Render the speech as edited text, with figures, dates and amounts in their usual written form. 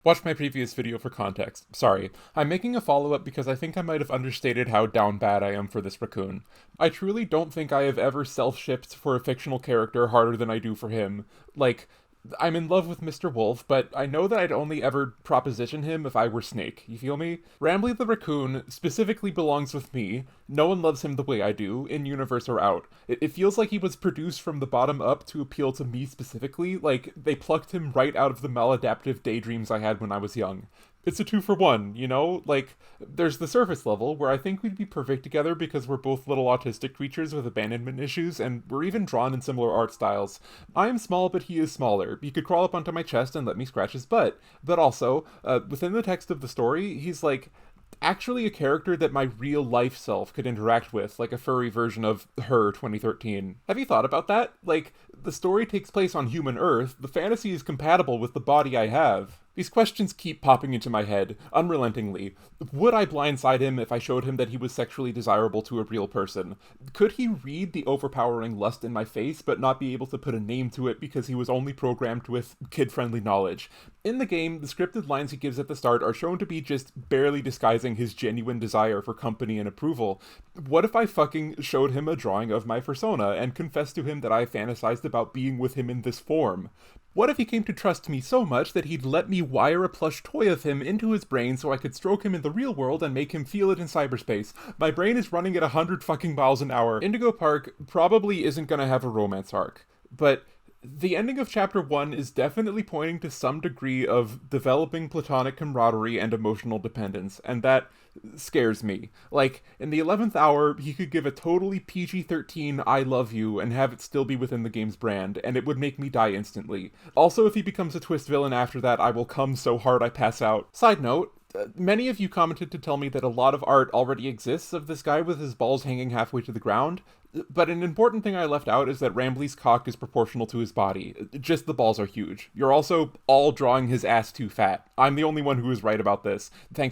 Watch my previous video for context. Sorry. I'm making a follow-up because I think I might have understated how down bad I am for this raccoon. I truly don't think I have ever self-shipped for a fictional character harder than I do for him. Like, I'm in love with Mr. Wolf, but I know that I'd only ever proposition him if I were Snake. You feel me? Rambly the raccoon specifically belongs with me. No one loves him the way I do, in universe or out. It feels like he was produced from the bottom up to appeal to me specifically, like they plucked him right out of the maladaptive daydreams I had when I was young. It's a two for one, you know? Like, there's the surface level, where I think we'd be perfect together because we're both little autistic creatures with abandonment issues, and we're even drawn in similar art styles. I am small, but he is smaller. He could crawl up onto my chest and let me scratch his butt. But also, within the text of the story, he's like, actually a character that my real life self could interact with, like a furry version of Her 2013. Have you thought about that? Like, the story takes place on human Earth, the fantasy is compatible with the body I have. These questions keep popping into my head, unrelentingly. Would I blindside him if I showed him that he was sexually desirable to a real person? Could he read the overpowering lust in my face but not be able to put a name to it because he was only programmed with kid-friendly knowledge? In the game, the scripted lines he gives at the start are shown to be just barely disguising his genuine desire for company and approval. What if I fucking showed him a drawing of my persona and confessed to him that I fantasized about being with him in this form? What if he came to trust me so much that he'd let me wire a plush toy of him into his brain so I could stroke him in the real world and make him feel it in cyberspace? My brain is running at 100 fucking miles an hour. Indigo Park probably isn't gonna have a romance arc, but the ending of chapter 1 is definitely pointing to some degree of developing platonic camaraderie and emotional dependence, and that scares me. Like, in the 11th hour, he could give a totally PG-13 I love you and have it still be within the game's brand, and it would make me die instantly. Also, if he becomes a twist villain after that, I will come so hard I pass out. Side note, many of you commented to tell me that a lot of art already exists of this guy with his balls hanging halfway to the ground, but an important thing I left out is that Rambly's cock is proportional to his body. Just the balls are huge. You're also all drawing his ass too fat. I'm the only one who is right about this. Thanks